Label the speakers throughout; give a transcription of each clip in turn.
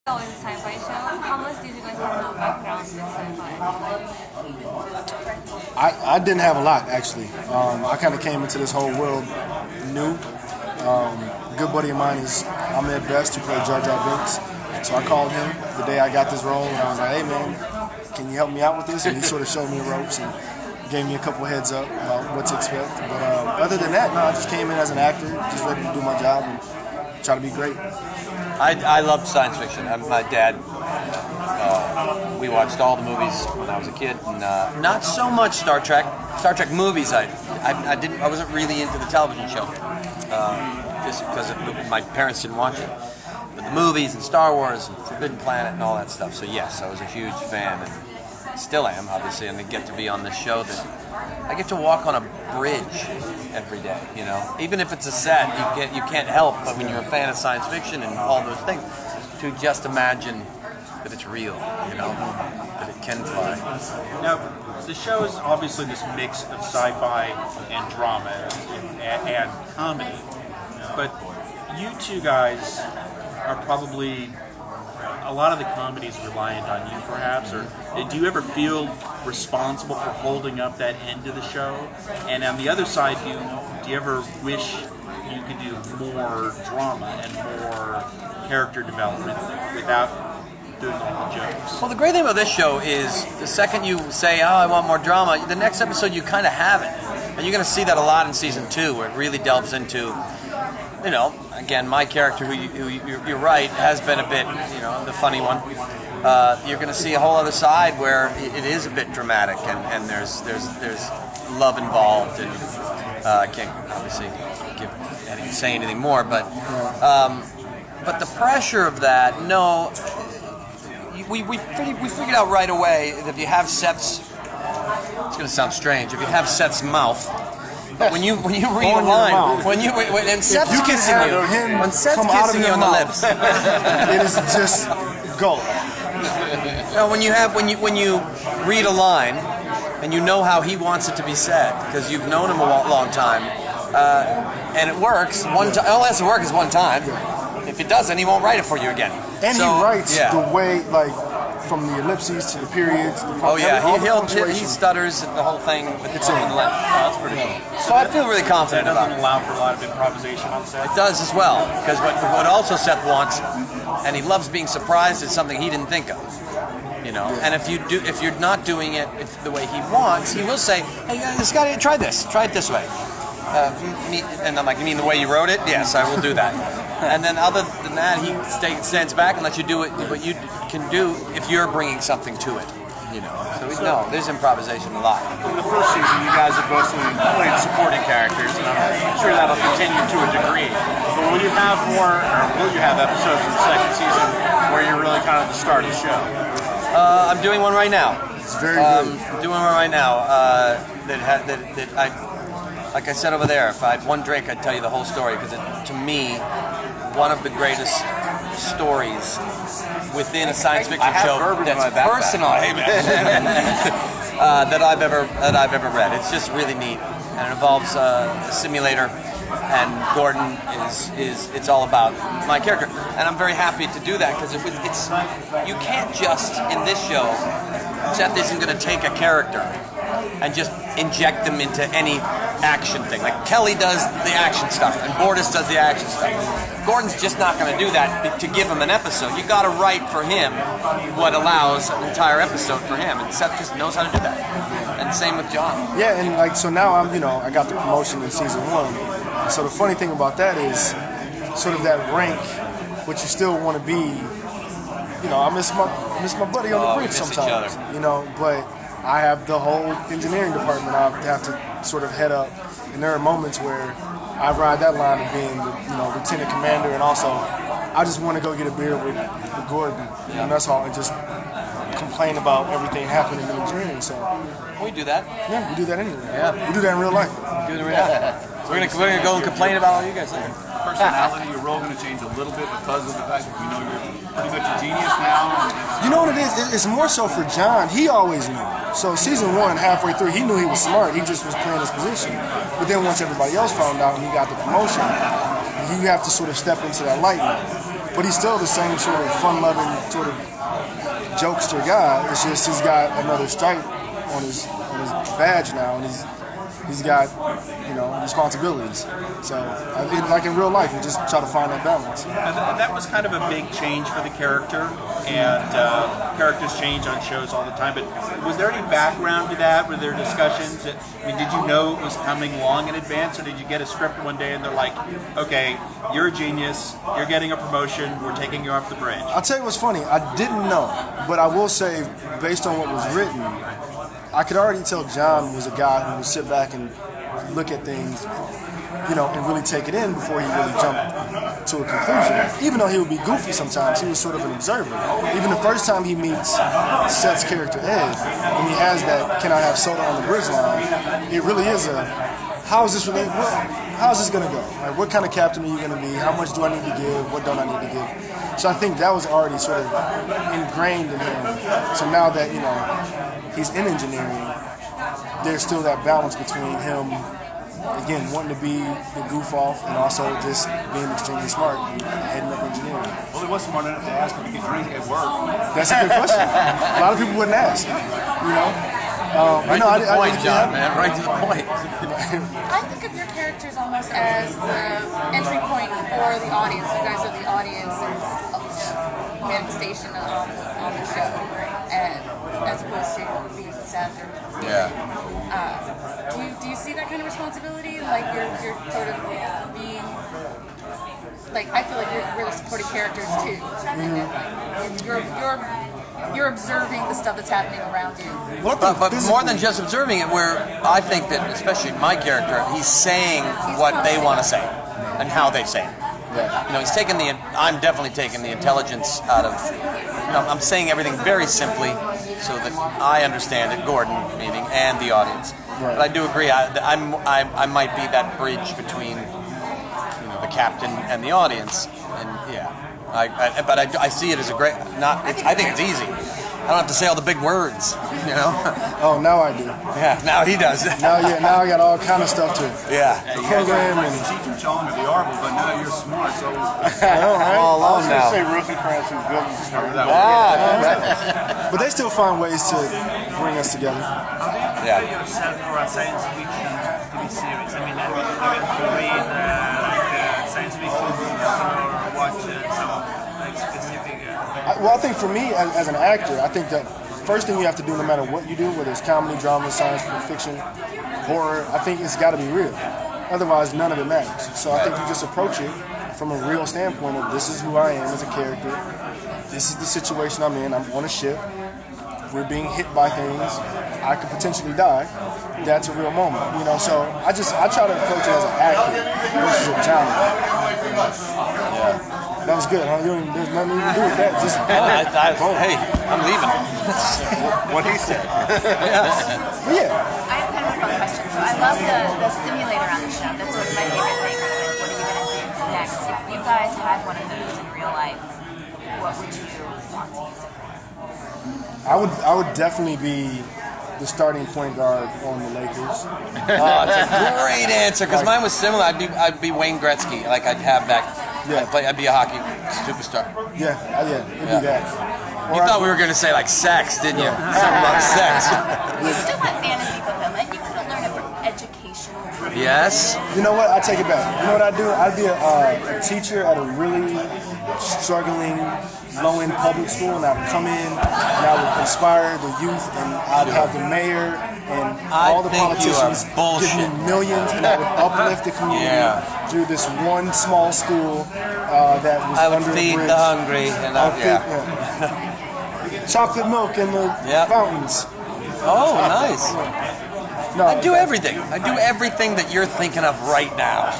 Speaker 1: In the sci-fi show, how much did you guys have no background in sci-fi?
Speaker 2: I didn't have a lot, actually. I kind of came into this whole world new. A good buddy of mine is Ahmed Best, who played Jar Jar Binks. So I called him the day I got this role, and I was like, hey, man, can you help me out with this? And he sort of showed me the ropes and gave me a couple heads up about what to expect. But other than that, no, I just came in as an actor, just ready to do my job and try to be great.
Speaker 3: I loved science fiction. My dad, we watched all the movies when I was a kid, and not so much Star Trek. Star Trek movies, I wasn't really into the television show, just because my parents didn't watch it. But the movies and Star Wars and Forbidden Planet and all that stuff. So yes, I was a huge fan, and still am, obviously, and I get to be on this show that I get to walk on a bridge every day, you know. Even if it's a set, you can't help but when you're a fan of science fiction and all those things, to just imagine that it's real, you know, that it can fly.
Speaker 4: Now, the show is obviously this mix of sci-fi and drama and comedy, but you two guys are probably, a lot of the comedy is reliant on you, perhaps, or do you ever feel responsible for holding up that end of the show? And on the other side, do you ever wish you could do more drama and more character development without doing all the jokes?
Speaker 3: Well, the great thing about this show is the second you say, oh, I want more drama, the next episode you kind of have it. And you're going to see that a lot in season 2, where it really delves into, you know, again, my character, who you're right, has been a bit, you know, the funny one. You're going to see a whole other side where it is a bit dramatic, and there's love involved, and I can't obviously say anything more, but the pressure of that, no, we figured out right away that if you have Seth's, it's going to sound strange, if you have Seth's mouth. But when you read a line, when Seth's kissing you, when Seth's kissing you on the lips,
Speaker 2: it is just gold.
Speaker 3: When you read a line and you know how he wants it to be said because you've known him a long time, and it works one time. All it has to work is one time. If it doesn't, he won't write it for you again.
Speaker 2: And so, he writes the way, like, from the ellipses to the periods.
Speaker 3: He stutters the whole thing with the length.
Speaker 4: That's pretty cool.
Speaker 3: So I feel really confident about it.
Speaker 4: Doesn't allow for a lot of improvisation on set?
Speaker 3: It does as well, because what also Seth wants, and he loves being surprised, is something he didn't think of. You know, and if you're not doing it the way he wants, he will say, "Hey, this guy, try it this way." And I'm like, "You mean the way you wrote it?" Yes, I will do that. And then other than that, he stands back and lets you do it, what you can do if you're bringing something to it. You know, so there's improvisation a lot.
Speaker 4: In the first season, you guys have mostly played supporting characters, and I'm sure that'll continue to a degree. But will you have episodes in the second season where you're really kind of the star of the show?
Speaker 3: I'm doing one right now.
Speaker 2: It's very good.
Speaker 3: I'm doing one right now like I said over there, if I had one drink, I'd tell you the whole story, because to me, one of the greatest stories within a science fiction show that's personal, that I've ever read. It's just really neat, and it involves a simulator, and Gordon it's all about my character, and I'm very happy to do that, because you can't just in this show. Seth isn't going to take a character and just inject them into any action thing. Like Kelly does the action stuff, and Bordas does the action stuff. Gordon's just not going to do that to give him an episode. You got to write for him what allows an entire episode for him, and Seth just knows how to do that. And same with John.
Speaker 2: Yeah, and so now I got the promotion in season 1. And so the funny thing about that is sort of that rank, but you still want to be. I miss my buddy on the bridge sometimes. But I have the whole engineering department I have to sort of head up, and there are moments where I ride that line of being the lieutenant commander, and also I just want to go get a beer with Gordon, and that's all, and just complain about everything happening in engineering. So
Speaker 3: we do that.
Speaker 2: Yeah, we do that anyway.
Speaker 3: Yeah,
Speaker 2: we do that in real life.
Speaker 3: We do it in real life. We're gonna go and complain about all you guys later.
Speaker 5: Personality, your role going to change a little bit because of the fact that you're pretty much a genius now?
Speaker 2: You know what it is? It's more so for John. He always knew. So season 1, halfway through, he knew he was smart. He just was playing his position. But then once everybody else found out and he got the promotion, you have to sort of step into that light now. but he's still the same sort of fun-loving sort of jokester guy. It's just he's got another stripe on his badge now, and he's got, you know, responsibilities. So, like in real life, you just try to find that balance.
Speaker 4: And that was kind of a big change for the character, and characters change on shows all the time. But was there any background to that? Were there discussions? Did you know it was coming long in advance, or did you get a script one day and they're like, okay, you're a genius, you're getting a promotion, we're taking you off the bridge?
Speaker 2: I'll tell you what's funny. I didn't know, but I will say, based on what was written, I could already tell John was a guy who would sit back and look at things, you know, and really take it in before he really jumped to a conclusion. Even though he would be goofy sometimes, he was sort of an observer. Even the first time he meets Seth's character Ed, when he has that "Can I have soda on the bridge" line, it really is a how is this related? How's this gonna go? Like, what kind of captain are you gonna be? How much do I need to give? What don't I need to give? So I think that was already sort of ingrained in him. So now that, you know, he's in engineering, there's still that balance between him, again, wanting to be the goof off and also just being extremely smart and heading up engineering.
Speaker 5: Well, he was smart enough to ask if he could drink at work.
Speaker 2: That's a good question. A lot of people wouldn't ask, you know.
Speaker 3: Right to the point, John, man. Right to the point.
Speaker 1: I think of your characters almost as the entry point for the audience. You guys are the audience's manifestation on the show, and as opposed to being Seth or
Speaker 3: Yeah.
Speaker 1: do you see that kind of responsibility? Like you're sort of being like, I feel like we're the supporting characters too. And you're observing the stuff that's happening around you.
Speaker 3: But more than just observing it, where I think that, especially my character, he's saying what they want to say and how they say it.
Speaker 2: Yeah.
Speaker 3: You know, he's taking I'm definitely taking the intelligence out of. You know, I'm saying everything very simply so that I understand it, Gordon meaning, and the audience.
Speaker 2: Right.
Speaker 3: But I do agree. I might be that bridge between, you know, the captain and the audience, and yeah. But I see it as a great. I think it's easy. I don't have to say all the big words, you know.
Speaker 2: Oh, now I do.
Speaker 3: Yeah, now he does.
Speaker 2: Now I got all kind of stuff to
Speaker 3: Yeah.
Speaker 2: program and.
Speaker 5: Cheech and Chong or the Orville, but now you're smart, so.
Speaker 2: I know, right?
Speaker 3: All alone now.
Speaker 6: Rosencrantz and Goodman started that
Speaker 3: Ah,
Speaker 2: But they still find ways to bring us together.
Speaker 3: yeah.
Speaker 7: yourself for a science fiction TV series? I mean, have you read science fiction or watch some like specific?
Speaker 2: I think for me, as an actor, I think that first thing you have to do, no matter what you do, whether it's comedy, drama, science fiction, horror, I think it's got to be real. Otherwise, none of it matters. So I think you just approach it from a real standpoint of this is who I am as a character. This is the situation I'm in. I'm on a ship. We're being hit by things. I could potentially die. That's a real moment, you know. So I try to approach it as an actor versus a genre.
Speaker 3: Yeah.
Speaker 2: That was good, huh? There's nothing you can do with that. Just
Speaker 3: Hey, I'm leaving.
Speaker 6: what he said.
Speaker 2: yeah.
Speaker 8: I have kind of a fun question. So I love the simulator on the show. That's sort of my favorite thing. What are you going to do next? If you guys had one of those in real life, what would you want to use it for?
Speaker 2: I would definitely be the starting point guard on the Lakers.
Speaker 3: Oh, it's a great answer, because mine was similar. I'd be Wayne Gretzky. Like I'd have that.
Speaker 2: Yeah.
Speaker 3: I'd be a hockey superstar.
Speaker 2: Yeah, it'd be that.
Speaker 3: You thought we were going to say like sex, didn't you? Something about sex.
Speaker 8: You still have fantasy fulfillment. You could have learned it for educational.
Speaker 3: Yes.
Speaker 2: You know what? I take it back. You know what I'd do? I'd be a teacher at a really struggling, low-end public school, and I'd come in and I would inspire the youth, and I'd have the mayor and all the politicians give me millions, and I would uplift the community through this one small school that was
Speaker 3: I would
Speaker 2: under
Speaker 3: feed
Speaker 2: a bridge.
Speaker 3: the hungry, and
Speaker 2: Chocolate milk in the fountains.
Speaker 3: Oh, nice.
Speaker 2: No,
Speaker 3: I do everything. I do everything that you're thinking of right now.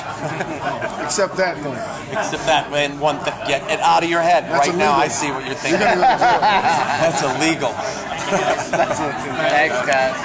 Speaker 2: except that thing.
Speaker 3: Except that one thing. Get it out of your head.
Speaker 2: That's
Speaker 3: right now,
Speaker 2: illegal.
Speaker 3: I see what you're thinking.
Speaker 2: You're gonna be able to do it.
Speaker 3: That's illegal.
Speaker 6: Thanks, guys.